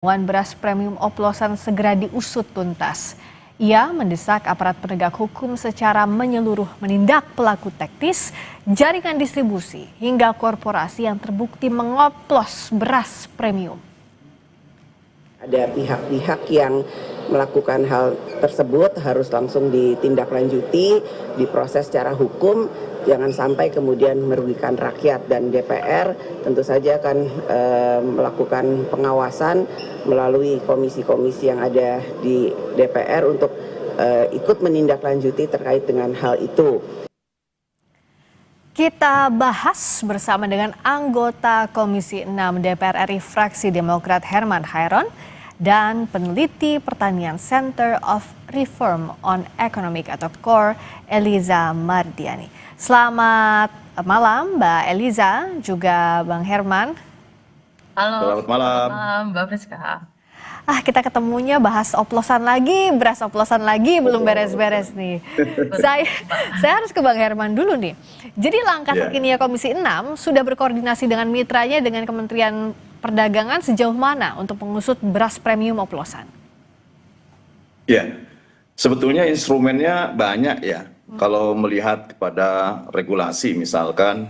Temuan beras premium oplosan segera diusut tuntas. Ia mendesak aparat penegak hukum secara menyeluruh menindak pelaku teknis, jaringan distribusi, hingga korporasi yang terbukti mengoplos beras premium. Ada pihak-pihak yang melakukan hal tersebut harus langsung ditindaklanjuti, diproses secara hukum, jangan sampai kemudian merugikan rakyat, dan DPR tentu saja akan melakukan pengawasan melalui komisi-komisi yang ada di DPR untuk ikut menindaklanjuti terkait dengan hal itu. Kita bahas bersama dengan anggota Komisi 6 DPR RI fraksi Demokrat Herman Hairon dan peneliti pertanian Center of Reform on Economic atau CORE Eliza Mardiani. Selamat malam Mbak Eliza, juga Bang Herman. Halo, Selamat malam. Mbak Friska. Kita ketemunya bahas oplosan lagi, beras oplosan lagi, belum beres-beres nih. Saya harus ke Bang Herman dulu nih. Jadi langkah terkini Komisi 6 sudah berkoordinasi dengan mitranya dengan Kementerian Perdagangan sejauh mana untuk mengusut beras premium oplosan? Ya, sebetulnya instrumennya banyak ya. Kalau melihat kepada regulasi misalkan,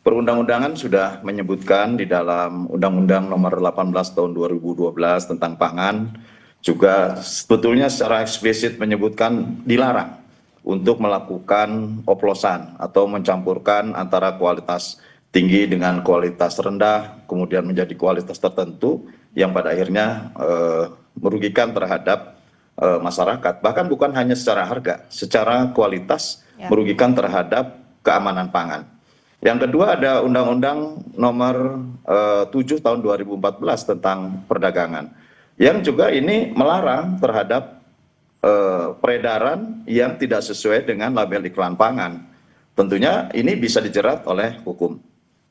perundang-undangan sudah menyebutkan di dalam Undang-Undang Nomor 18 Tahun 2012 tentang pangan, juga sebetulnya secara eksplisit menyebutkan dilarang untuk melakukan oplosan atau mencampurkan antara kualitas tinggi dengan kualitas rendah, kemudian menjadi kualitas tertentu yang pada akhirnya merugikan terhadap masyarakat. Bahkan bukan hanya secara harga, secara kualitas merugikan terhadap keamanan pangan. Yang kedua ada Undang-Undang Nomor 7 Tahun 2014 tentang perdagangan, yang juga ini melarang terhadap peredaran yang tidak sesuai dengan label iklan pangan. Tentunya ini bisa dijerat oleh hukum.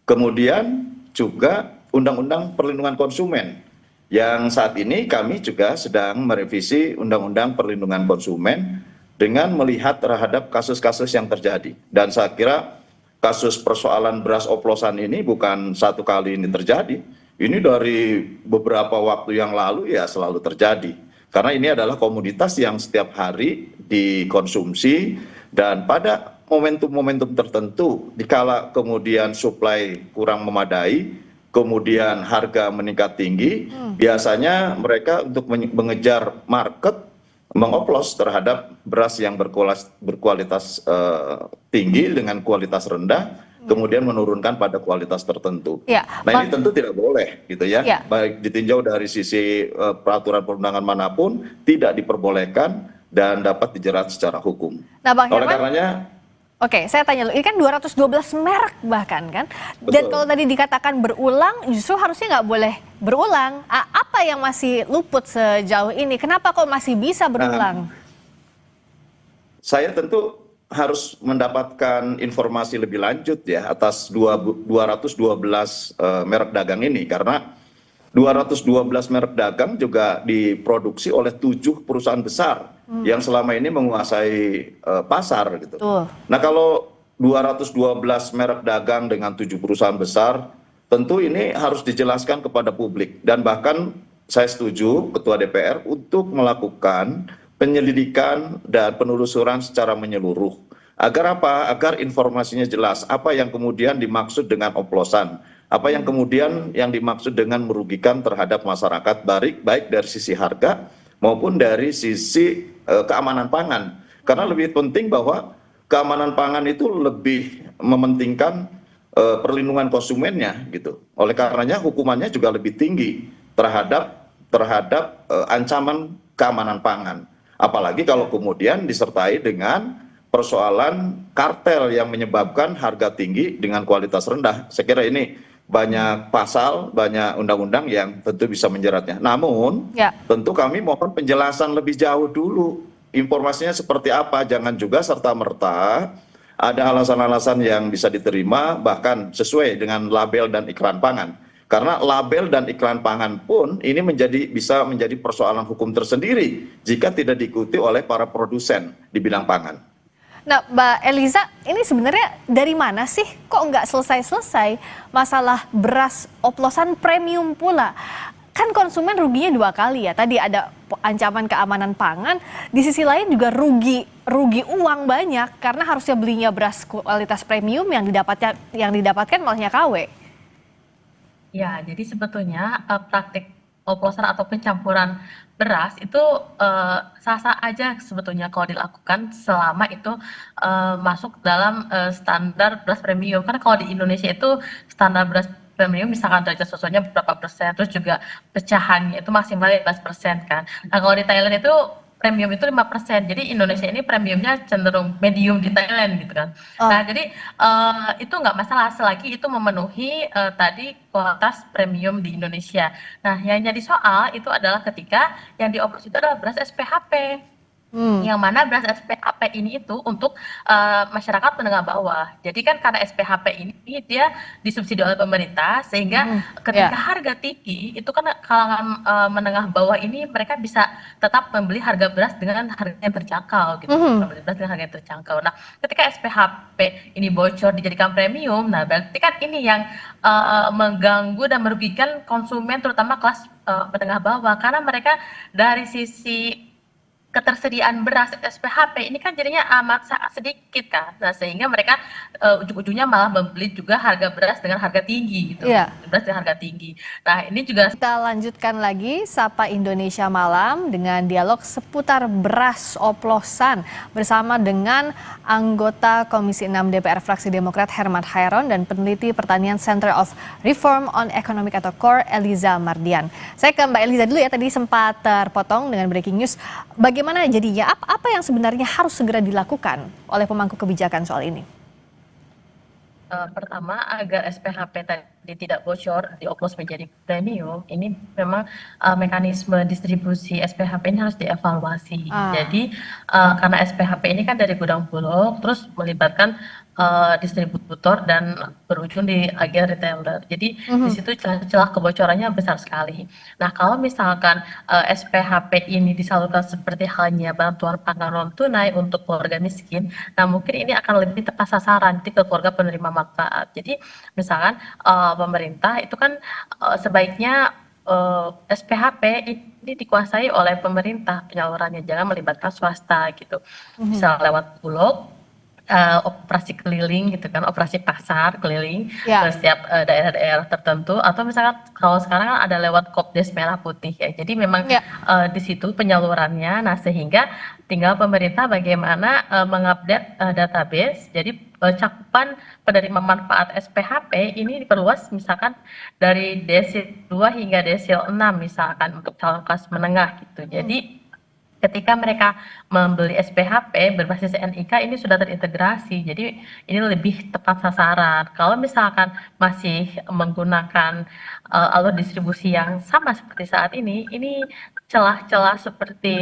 Kemudian juga Undang-Undang Perlindungan Konsumen, yang saat ini kami juga sedang merevisi Undang-Undang Perlindungan Konsumen dengan melihat terhadap kasus-kasus yang terjadi. Dan saya kira kasus persoalan beras oplosan ini bukan satu kali ini terjadi. Ini dari beberapa waktu yang lalu ya selalu terjadi. Karena ini adalah komoditas yang setiap hari dikonsumsi, dan pada momentum-momentum tertentu, dikala kemudian suplai kurang memadai, kemudian harga meningkat tinggi, biasanya mereka untuk mengejar market mengoplos terhadap beras yang berkualitas tinggi dengan kualitas rendah, kemudian menurunkan pada kualitas tertentu. Nah ini tentu tidak boleh gitu ya, baik ditinjau dari sisi peraturan perundangan manapun tidak diperbolehkan dan dapat dijerat secara hukum. Nah, Bang Oleh Herman, karenanya, oke, saya tanya dulu, ini kan 212 merek bahkan kan? Betul. Dan kalau tadi dikatakan berulang, justru harusnya nggak boleh berulang. Apa yang masih luput sejauh ini? Kenapa kok masih bisa berulang? Saya tentu harus mendapatkan informasi lebih lanjut ya atas 212 merek dagang ini, karena 212 merek dagang juga diproduksi oleh 7 perusahaan besar yang selama ini menguasai pasar gitu. Nah kalau 212 merek dagang dengan 7 perusahaan besar, tentu ini harus dijelaskan kepada publik, dan bahkan saya setuju Ketua DPR untuk melakukan penyelidikan dan penelusuran secara menyeluruh. Agar apa? Agar informasinya jelas, apa yang kemudian dimaksud dengan oplosan, apa yang kemudian yang dimaksud dengan merugikan terhadap masyarakat, baik dari sisi harga maupun dari sisi keamanan pangan. Karena lebih penting bahwa keamanan pangan itu lebih mementingkan perlindungan konsumennya gitu. Oleh karenanya hukumannya juga lebih tinggi terhadap ancaman keamanan pangan. Apalagi kalau kemudian disertai dengan persoalan kartel yang menyebabkan harga tinggi dengan kualitas rendah. Saya kira ini banyak pasal, banyak undang-undang yang tentu bisa menjeratnya. Namun tentu kami mohon penjelasan lebih jauh dulu. Informasinya seperti apa, jangan juga serta-merta ada alasan-alasan yang bisa diterima bahkan sesuai dengan label dan iklan pangan. Karena label dan iklan pangan pun ini bisa menjadi persoalan hukum tersendiri jika tidak diikuti oleh para produsen di bidang pangan. Nah, Mbak Eliza, ini sebenarnya dari mana sih kok nggak selesai-selesai masalah beras oplosan premium pula? kan konsumen ruginya dua kali ya. Tadi ada ancaman keamanan pangan, di sisi lain juga rugi uang banyak karena harusnya belinya beras kualitas premium yang didapatkan malahnya KW. Ya, jadi sebetulnya praktik oplosan atau pencampuran beras itu sah-sah aja sebetulnya kalau dilakukan selama itu masuk dalam standar beras premium. Karena kalau di Indonesia itu standar beras premium misalkan derajat susunya berapa persen, terus juga pecahannya itu maksimal 15% kan. Nah kalau di Thailand itu premium itu 5%. Jadi Indonesia ini premiumnya cenderung medium di Thailand gitu kan. Nah, jadi itu nggak masalah selagi itu memenuhi tadi kualitas premium di Indonesia. Nah, yang jadi soal itu adalah ketika yang dioplos itu adalah beras SPHP. Yang mana beras SPHP ini itu untuk masyarakat menengah bawah. Jadi kan karena SPHP ini dia disubsidi oleh pemerintah sehingga ketika harga tinggi itu kan kalangan menengah bawah ini mereka bisa tetap membeli harga beras dengan harga yang terjangkau gitu. Membeli beras dengan harga yang terjangkau. Nah, ketika SPHP ini bocor dijadikan premium, nah berarti kan ini yang mengganggu dan merugikan konsumen terutama kelas menengah bawah karena mereka dari sisi ketersediaan beras SPHP ini kan jadinya amat sangat sedikit kan. Nah, sehingga mereka ujung-ujungnya malah membeli juga harga beras dengan harga tinggi gitu. Beras dengan harga tinggi. Nah, ini juga kita lanjutkan lagi Sapa Indonesia Malam dengan dialog seputar beras oplosan bersama dengan anggota Komisi 6 DPR fraksi Demokrat Herman Hairon dan peneliti pertanian Center of Reform on Economic atau CORE Eliza Mardian. Saya ke Mbak Eliza dulu ya, tadi sempat terpotong dengan breaking news. Bagaimana jadinya, apa yang sebenarnya harus segera dilakukan oleh pemangku kebijakan soal ini? Pertama, agar SPHP tadi tidak bocor, dioplos menjadi premium, ini memang mekanisme distribusi SPHP ini harus dievaluasi. Jadi, karena SPHP ini kan dari gudang bulog, terus melibatkan distributor dan berujung di agen retailer. Jadi di situ celah kebocorannya besar sekali. Nah, kalau misalkan SPHP ini disalurkan seperti halnya bantuan pangan non tunai untuk keluarga miskin, nah mungkin ini akan lebih tepat sasaran ke keluarga penerima manfaat. Jadi misalkan pemerintah itu kan sebaiknya SPHP ini dikuasai oleh pemerintah penyalurannya, jangan melibatkan swasta gitu. Bisa lewat bulog, operasi keliling gitu kan, operasi pasar keliling ke setiap daerah-daerah tertentu, atau misalkan kalau sekarang kan ada lewat Kopdes Merah Putih ya. Jadi memang di situ penyalurannya. Nah, sehingga tinggal pemerintah bagaimana mengupdate database. Jadi cakupan penerima manfaat SPHP ini diperluas misalkan dari desil 2 hingga desil 6 misalkan untuk calon kelas menengah gitu. Jadi ketika mereka membeli SPHP berbasis NIK ini sudah terintegrasi, jadi ini lebih tepat sasaran. Kalau misalkan masih menggunakan alur distribusi yang sama seperti saat ini celah-celah seperti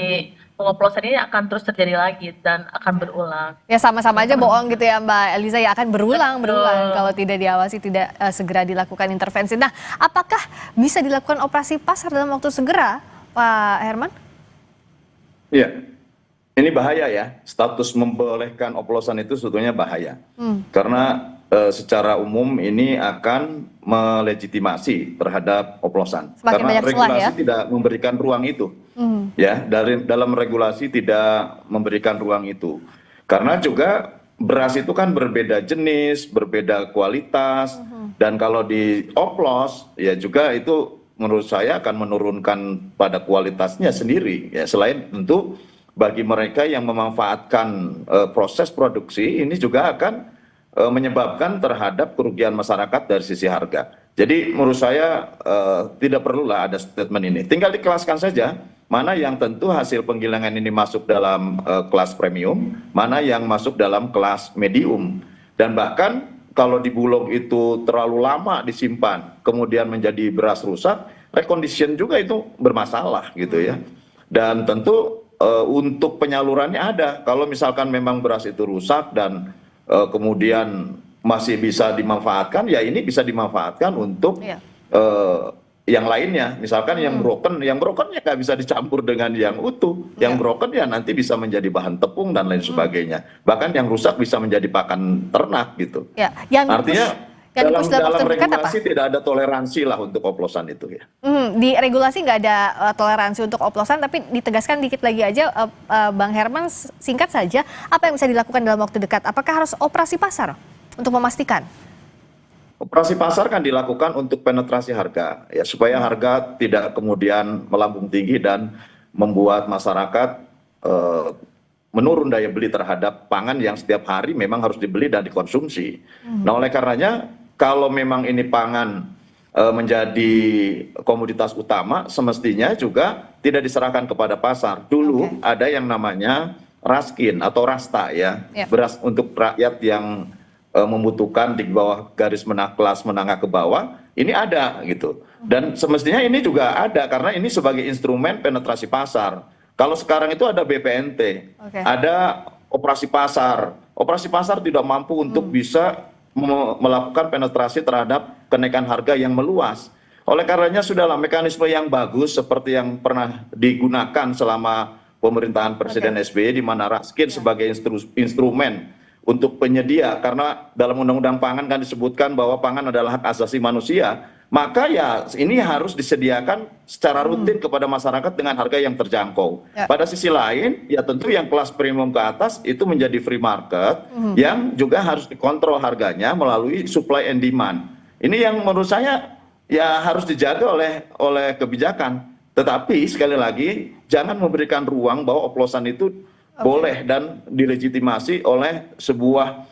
pengoplosan ini akan terus terjadi lagi dan akan berulang. Ya sama-sama aja bohong gitu ya Mbak Eliza, ya akan berulang kalau tidak diawasi, tidak segera dilakukan intervensi. Nah, apakah bisa dilakukan operasi pasar dalam waktu segera, Pak Herman? Iya, ini bahaya ya, status membolehkan oplosan itu sebetulnya bahaya. Karena secara umum ini akan melegitimasi terhadap oplosan. Karena regulasi tidak memberikan ruang itu. Ya, dalam regulasi tidak memberikan ruang itu. Karena juga beras itu kan berbeda jenis, berbeda kualitas, dan kalau dioplos ya juga itu menurut saya akan menurunkan pada kualitasnya sendiri ya, selain tentu bagi mereka yang memanfaatkan proses produksi ini juga akan menyebabkan terhadap kerugian masyarakat dari sisi harga. Jadi menurut saya tidak perlulah ada statement ini, tinggal dikelaskan saja mana yang tentu hasil penggilingan ini masuk dalam kelas premium, mana yang masuk dalam kelas medium, dan bahkan kalau di bulog itu terlalu lama disimpan, kemudian menjadi beras rusak, recondition juga itu bermasalah gitu ya. Dan tentu untuk penyalurannya ada. Kalau misalkan memang beras itu rusak dan kemudian masih bisa dimanfaatkan, ya ini bisa dimanfaatkan untuk yang lainnya. Misalkan yang broken ya nggak bisa dicampur dengan yang utuh. Yang broken ya nanti bisa menjadi bahan tepung dan lain sebagainya. Bahkan yang rusak bisa menjadi pakan ternak gitu. Ya, Yang di push dalam waktu dekat apa? regulasi tidak ada toleransi lah untuk oplosan itu ya. Di regulasi nggak ada toleransi untuk oplosan, tapi ditegaskan dikit lagi aja, Bang Herman, singkat saja, apa yang bisa dilakukan dalam waktu dekat? Apakah harus operasi pasar untuk memastikan? Operasi pasar kan dilakukan untuk penetrasi harga, ya supaya harga tidak kemudian melambung tinggi dan membuat masyarakat menurun daya beli terhadap pangan yang setiap hari memang harus dibeli dan dikonsumsi. Nah, oleh karenanya kalau memang ini pangan menjadi komoditas utama, semestinya juga tidak diserahkan kepada pasar. Dulu ada yang namanya raskin atau rasta ya, beras untuk rakyat yang membutuhkan di bawah garis kelas menengah ke bawah, ini ada gitu. Dan semestinya ini juga ada karena ini sebagai instrumen penetrasi pasar. Kalau sekarang itu ada BPNT, ada operasi pasar. Operasi pasar tidak mampu untuk bisa melakukan penetrasi terhadap kenaikan harga yang meluas. Oleh karenanya sudahlah mekanisme yang bagus seperti yang pernah digunakan selama pemerintahan Presiden SBY, di mana raskin sebagai instrumen untuk penyedia, karena dalam undang-undang pangan kan disebutkan bahwa pangan adalah hak asasi manusia, maka ya ini harus disediakan secara rutin kepada masyarakat dengan harga yang terjangkau. Pada sisi lain, ya tentu yang kelas premium ke atas itu menjadi free market yang juga harus dikontrol harganya melalui supply and demand. Ini yang menurut saya ya harus dijaga oleh kebijakan. Tetapi sekali lagi jangan memberikan ruang bahwa oplosan itu boleh dan dilegitimasi oleh sebuah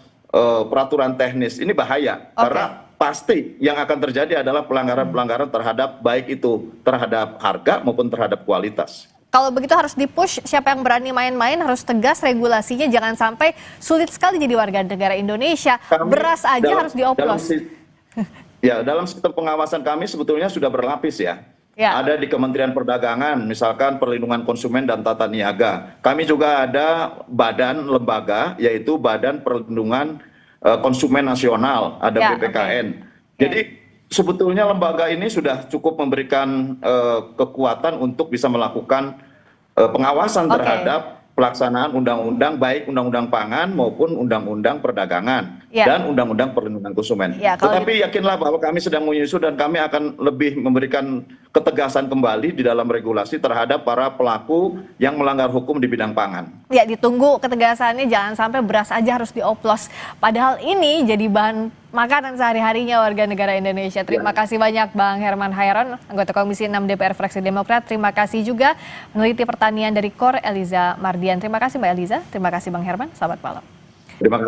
peraturan teknis. Ini bahaya karena pasti yang akan terjadi adalah pelanggaran-pelanggaran terhadap baik itu terhadap harga maupun terhadap kualitas. Kalau begitu harus di-push, siapa yang berani main-main harus tegas regulasinya, jangan sampai sulit sekali jadi warga negara Indonesia. Beras aja harus dioplos. Dalam sistem pengawasan kami sebetulnya sudah berlapis ya. Ada di Kementerian Perdagangan, misalkan Perlindungan Konsumen dan Tata Niaga. Kami juga ada badan lembaga, yaitu Badan Perlindungan Konsumen Nasional, ada BPKN. Jadi sebetulnya lembaga ini sudah cukup memberikan kekuatan untuk bisa melakukan pengawasan terhadap pelaksanaan undang-undang, baik undang-undang pangan maupun undang-undang perdagangan dan undang-undang perlindungan konsumen. Tetapi yakinlah bahwa kami sedang menyusun dan kami akan lebih memberikan ketegasan kembali di dalam regulasi terhadap para pelaku yang melanggar hukum di bidang pangan. Ya, ditunggu ketegasannya, jangan sampai beras aja harus dioplos. Padahal ini jadi bahan makanan sehari-harinya warga negara Indonesia. Terima kasih banyak Bang Herman Hairon, anggota Komisi 6 DPR Fraksi Demokrat. Terima kasih juga peneliti pertanian dari KOR, Eliza Mardian. Terima kasih Mbak Eliza, terima kasih Bang Herman, selamat malam. Terima kasih.